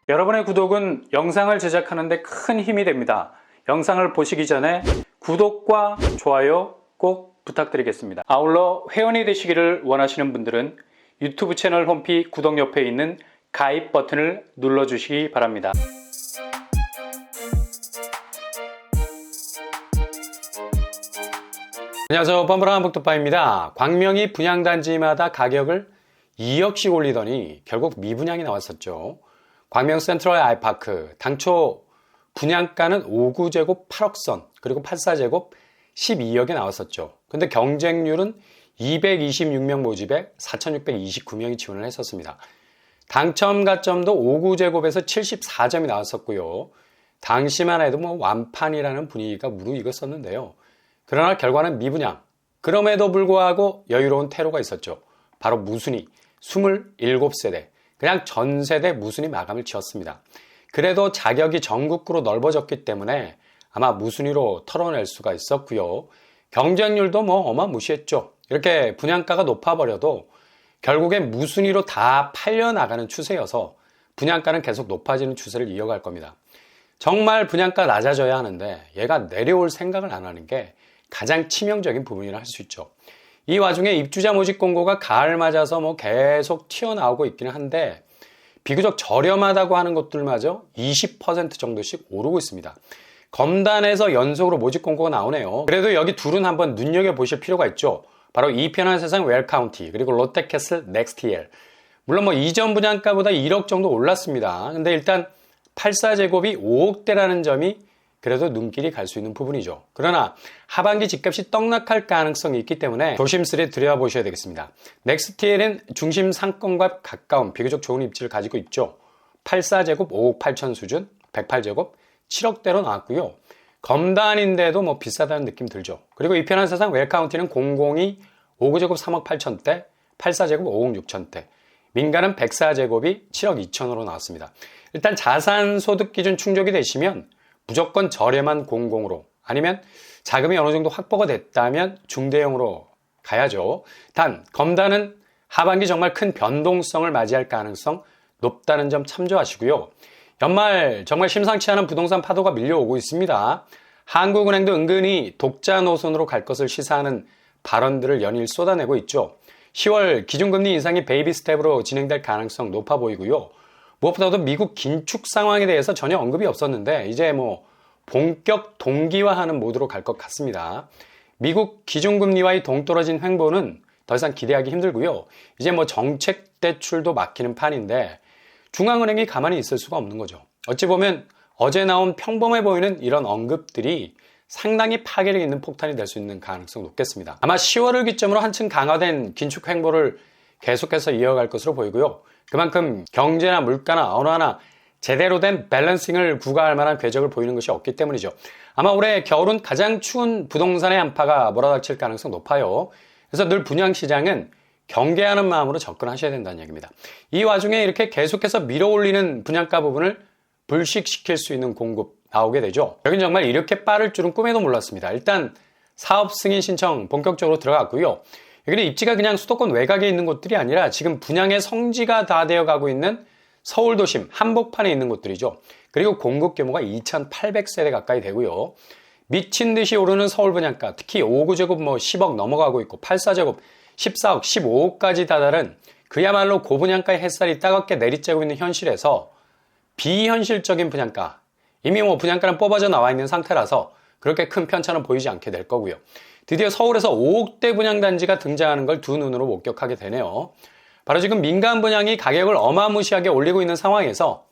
여러분의 구독은 영상을 제작하는 데 큰 힘이 됩니다. 영상을 보시기 전에 구독과 좋아요 꼭 부탁드리겠습니다. 아울러 회원이 되시기를 원하시는 분들은 유튜브 채널 홈피 구독 옆에 있는 가입 버튼을 눌러주시기 바랍니다. 안녕하세요. 뻔뻔한 한복도파입니다. 광명이 분양단지마다 가격을 2억씩 올리더니 결국 미분양이 나왔었죠. 광명 센트럴 아이파크 당초 분양가는 5구제곱 8억 선 그리고 84제곱 12억에 나왔었죠. 근데 경쟁률은 226명 모집에 4,629명이 지원을 했었습니다. 당첨 가점도 5구제곱에서 74점이 나왔었고요. 당시만 해도 완판이라는 분위기가 무르익었었는데요. 그러나 결과는 미분양. 그럼에도 불구하고 여유로운 퇴로가 있었죠. 바로 무순위 27세대. 그냥 전 세대 무순위 마감을 지었습니다. 그래도 자격이 전국구로 넓어졌기 때문에 아마 무순위로 털어낼 수가 있었고요. 경쟁률도 어마무시했죠. 이렇게 분양가가 높아버려도 결국엔 무순위로 다 팔려나가는 추세여서 분양가는 계속 높아지는 추세를 이어갈 겁니다. 정말 분양가 낮아져야 하는데 얘가 내려올 생각을 안 하는 게 가장 치명적인 부분이라 할 수 있죠. 이 와중에 입주자 모집 공고가 가을 맞아서 계속 튀어나오고 있기는 한데 비교적 저렴하다고 하는 것들마저 20% 정도씩 오르고 있습니다. 검단에서 연속으로 모집 공고가 나오네요. 그래도 여기 둘은 한번 눈여겨보실 필요가 있죠. 바로 이편한 세상 웰카운티 그리고 롯데캐슬 넥스티엘. 물론 이전 분양가보다 1억 정도 올랐습니다. 근데 일단 84제곱이 5억대라는 점이 그래도 눈길이 갈 수 있는 부분이죠. 그러나 하반기 집값이 떡락할 가능성이 있기 때문에 조심스레 들여다보셔야 되겠습니다. 넥스티엘은 중심 상권과 가까운 비교적 좋은 입지를 가지고 있죠. 84제곱 5억 8천 수준, 108제곱 7억대로 나왔고요. 검단인데도 비싸다는 느낌 들죠. 그리고 이편한 세상 웰카운티는 002 5구제곱 3억 8천대, 84제곱 5억 6천대, 민간은 104제곱이 7억 2천으로 나왔습니다. 일단 자산 소득 기준 충족이 되시면 무조건 저렴한 00으로 아니면 자금이 어느 정도 확보가 됐다면 중대형으로 가야죠. 단 검단은 하반기 정말 큰 변동성을 맞이할 가능성 높다는 점 참조하시고요. 연말 정말 심상치 않은 부동산 파도가 밀려오고 있습니다. 한국은행도 은근히 독자 노선으로 갈 것을 시사하는 발언들을 연일 쏟아내고 있죠. 10월 기준금리 인상이 베이비 스텝으로 진행될 가능성 높아 보이고요. 무엇보다도 미국 긴축 상황에 대해서 전혀 언급이 없었는데 이제 본격 동기화하는 모드로 갈 것 같습니다. 미국 기준금리와의 동떨어진 횡보는 더 이상 기대하기 힘들고요. 이제 정책 대출도 막히는 판인데 중앙은행이 가만히 있을 수가 없는 거죠. 어찌 보면 어제 나온 평범해 보이는 이런 언급들이 상당히 파괴력 있는 폭탄이 될 수 있는 가능성 높겠습니다. 아마 10월을 기점으로 한층 강화된 긴축 횡보를 계속해서 이어갈 것으로 보이고요. 그만큼 경제나 물가나 어느 하나 제대로 된 밸런싱을 구가할 만한 궤적을 보이는 것이 없기 때문이죠. 아마 올해 겨울은 가장 추운 부동산의 한파가 몰아닥칠 가능성 높아요. 그래서 늘 분양시장은 경계하는 마음으로 접근하셔야 된다는 얘기입니다. 이 와중에 이렇게 계속해서 밀어올리는 분양가 부분을 불식시킬 수 있는 공급 나오게 되죠. 여긴 정말 이렇게 빠를 줄은 꿈에도 몰랐습니다. 일단 사업 승인 신청 본격적으로 들어갔고요. 여기는 입지가 그냥 수도권 외곽에 있는 곳들이 아니라 지금 분양의 성지가 다 되어가고 있는 서울 도심 한복판에 있는 곳들이죠. 그리고 공급 규모가 2,800세대 가까이 되고요. 미친 듯이 오르는 서울 분양가, 특히 5구제곱 10억 넘어가고 있고 84제곱 14억, 15억까지 다다른 그야말로 고분양가의 햇살이 따갑게 내리쬐고 있는 현실에서 비현실적인 분양가, 이미 분양가는 뽑아져 나와 있는 상태라서 그렇게 큰 편차는 보이지 않게 될 거고요. 드디어 서울에서 5억대 분양단지가 등장하는 걸 두 눈으로 목격하게 되네요. 바로 지금 민간 분양이 가격을 어마무시하게 올리고 있는 상황에서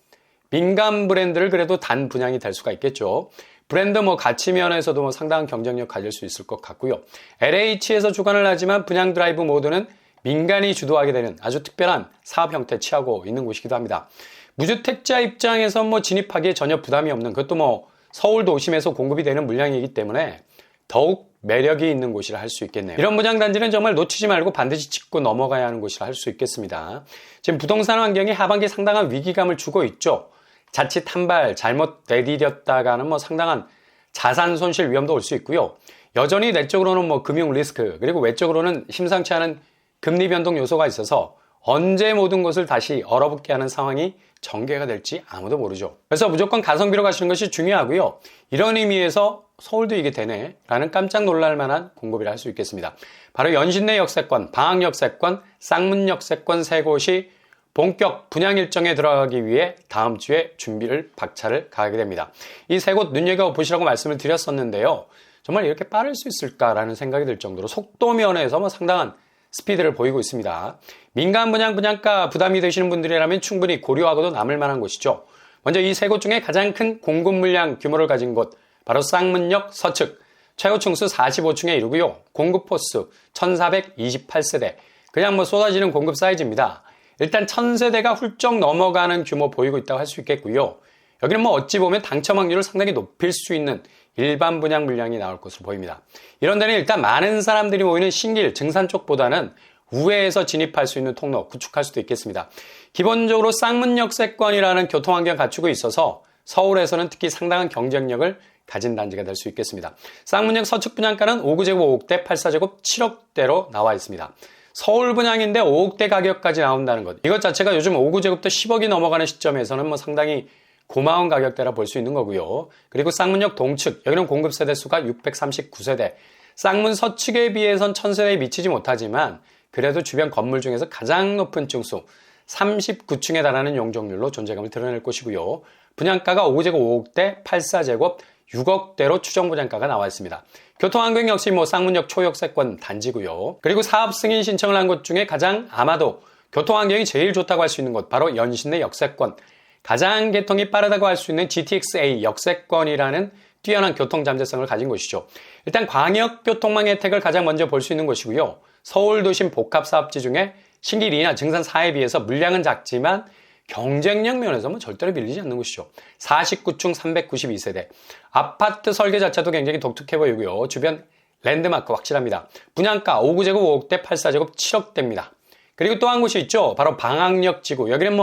민간 브랜드를 그래도 단 분양이 될 수가 있겠죠. 브랜드 가치 면에서도 상당한 경쟁력 가질 수 있을 것 같고요. LH에서 주관을 하지만 분양 드라이브 모드는 민간이 주도하게 되는 아주 특별한 사업 형태 취하고 있는 곳이기도 합니다. 무주택자 입장에서 진입하기에 전혀 부담이 없는 그것도 서울 도심에서 공급이 되는 물량이기 때문에 더욱 매력이 있는 곳이라 할 수 있겠네요. 이런 분양단지는 정말 놓치지 말고 반드시 짚고 넘어가야 하는 곳이라 할 수 있겠습니다. 지금 부동산 환경이 하반기 상당한 위기감을 주고 있죠. 자칫 한 발 잘못 내디뎠다가는 상당한 자산 손실 위험도 올 수 있고요. 여전히 내적으로는 금융 리스크 그리고 외적으로는 심상치 않은 금리 변동 요소가 있어서 언제 모든 것을 다시 얼어붙게 하는 상황이 전개가 될지 아무도 모르죠. 그래서 무조건 가성비로 가시는 것이 중요하고요. 이런 의미에서 서울도 이게 되네 라는 깜짝 놀랄 만한 공급이라 할 수 있겠습니다. 바로 연신내 역세권, 방학역세권, 쌍문역세권 세 곳이 본격 분양 일정에 들어가기 위해 다음 주에 준비를 박차를 가하게 됩니다. 이 세 곳 눈여겨보시라고 말씀을 드렸었는데요. 정말 이렇게 빠를 수 있을까라는 생각이 들 정도로 속도 면에서 상당한 스피드를 보이고 있습니다. 민간 분양가 부담이 되시는 분들이라면 충분히 고려하고도 남을 만한 곳이죠. 먼저 이 세 곳 중에 가장 큰 공급 물량 규모를 가진 곳, 바로 쌍문역 서측, 최고 층수 45층에 이르고요. 공급 호수 1428세대, 그냥 쏟아지는 공급 사이즈입니다. 일단 1000세대가 훌쩍 넘어가는 규모 보이고 있다고 할 수 있겠고요. 여기는 어찌 보면 당첨 확률을 상당히 높일 수 있는 일반 분양 물량이 나올 것으로 보입니다. 이런 데는 일단 많은 사람들이 모이는 신길, 증산 쪽보다는 우회해서 진입할 수 있는 통로 구축할 수도 있겠습니다. 기본적으로 쌍문역세권이라는 교통환경 갖추고 있어서 서울에서는 특히 상당한 경쟁력을 가진 단지가 될 수 있겠습니다. 쌍문역 서측 분양가는 5구제곱 5억대, 8사제곱 7억대로 나와 있습니다. 서울 분양인데 5억대 가격까지 나온다는 것, 이것 자체가 요즘 5구제곱도 10억이 넘어가는 시점에서는 상당히 고마운 가격대라 볼 수 있는 거고요. 그리고 쌍문역 동측, 여기는 공급 세대 수가 639세대, 쌍문 서측에 비해선 1000세대에 미치지 못하지만 그래도 주변 건물 중에서 가장 높은 층수 39층에 달하는 용적률로 존재감을 드러낼 것이고요. 분양가가 5구제곱 5억대, 84제곱 6억대로 추정 분양가가 나와 있습니다. 교통환경 역시 쌍문역 초역세권 단지고요. 그리고 사업 승인 신청을 한 곳 중에 가장 아마도 교통환경이 제일 좋다고 할 수 있는 곳, 바로 연신내 역세권, 가장 개통이 빠르다고 할 수 있는 GTX-A 역세권이라는 뛰어난 교통 잠재성을 가진 곳이죠. 일단 광역교통망 혜택을 가장 먼저 볼 수 있는 곳이고요. 서울 도심 복합사업지 중에 신길이나 증산 4에 비해서 물량은 작지만 경쟁력 면에서 절대로 밀리지 않는 곳이죠. 49층 392세대. 아파트 설계 자체도 굉장히 독특해 보이고요. 주변 랜드마크 확실합니다. 분양가 5구제곱 5억대, 8사제곱 7억대입니다. 그리고 또 한 곳이 있죠. 바로 방학역 지구. 여기는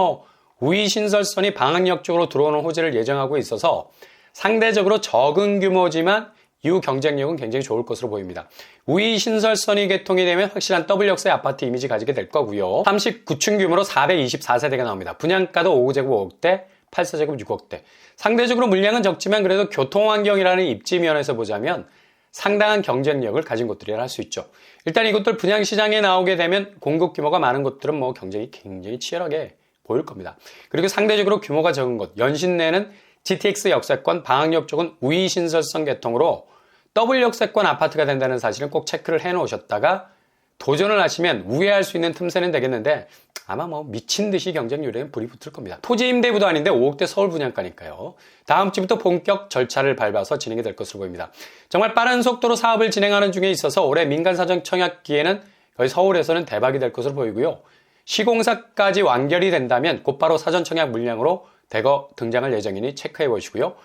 우이신설선이 방학역 쪽으로 들어오는 호재를 예정하고 있어서 상대적으로 적은 규모지만 이후 경쟁력은 굉장히 좋을 것으로 보입니다. 우이신설선이 개통이 되면 확실한 더블역세 아파트 이미지 가지게 될 거고요. 39층 규모로 424세대가 나옵니다. 분양가도 5구제곱 5억대, 8사제곱 6억대. 상대적으로 물량은 적지만 그래도 교통환경이라는 입지면에서 보자면 상당한 경쟁력을 가진 곳들이라 할 수 있죠. 일단 이곳들 분양시장에 나오게 되면 공급 규모가 많은 곳들은 경쟁이 굉장히 치열하게 보일 겁니다. 그리고 상대적으로 규모가 적은 곳, 연신내는 GTX 역세권, 방학역 쪽은 우이신설선 개통으로 더블 역세권 아파트가 된다는 사실은 꼭 체크를 해 놓으셨다가 도전을 하시면 우회할 수 있는 틈새는 되겠는데 아마 미친 듯이 경쟁률에는 불이 붙을 겁니다. 토지 임대부도 아닌데 5억대 서울 분양가니까요. 다음 주부터 본격 절차를 밟아서 진행이 될 것으로 보입니다. 정말 빠른 속도로 사업을 진행하는 중에 있어서 올해 민간사전 청약기에는 거의 서울에서는 대박이 될 것으로 보이고요. 시공사까지 완결이 된다면 곧바로 사전 청약 물량으로 대거 등장할 예정이니 체크해 보시고요.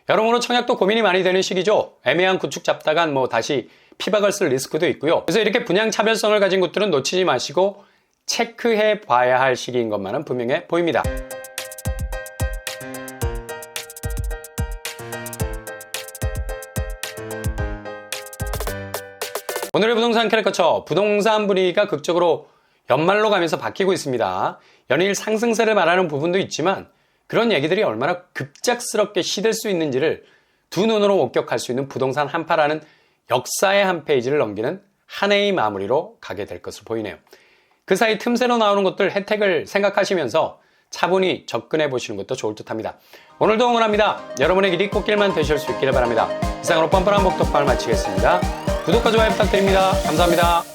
여러모로 청약도 고민이 많이 되는 시기죠. 애매한 구축 잡다간 다시 피박을 쓸 리스크도 있고요. 그래서 이렇게 분양 차별성을 가진 곳들은 놓치지 마시고 체크해 봐야 할 시기인 것만은 분명해 보입니다. 오늘의 부동산 캐릭터처, 부동산 분위기가 극적으로 연말로 가면서 바뀌고 있습니다. 연일 상승세를 말하는 부분도 있지만 그런 얘기들이 얼마나 급작스럽게 시들 수 있는지를 두 눈으로 목격할 수 있는 부동산 한파라는 역사의 한 페이지를 넘기는 한 해의 마무리로 가게 될 것으로 보이네요. 그 사이 틈새로 나오는 것들 혜택을 생각하시면서 차분히 접근해 보시는 것도 좋을 듯 합니다. 오늘도 응원합니다. 여러분의 길이 꽃길만 되실 수 있기를 바랍니다. 이상으로 뻔뻔한 복덕방을 마치겠습니다. 구독과 좋아요 부탁드립니다. 감사합니다.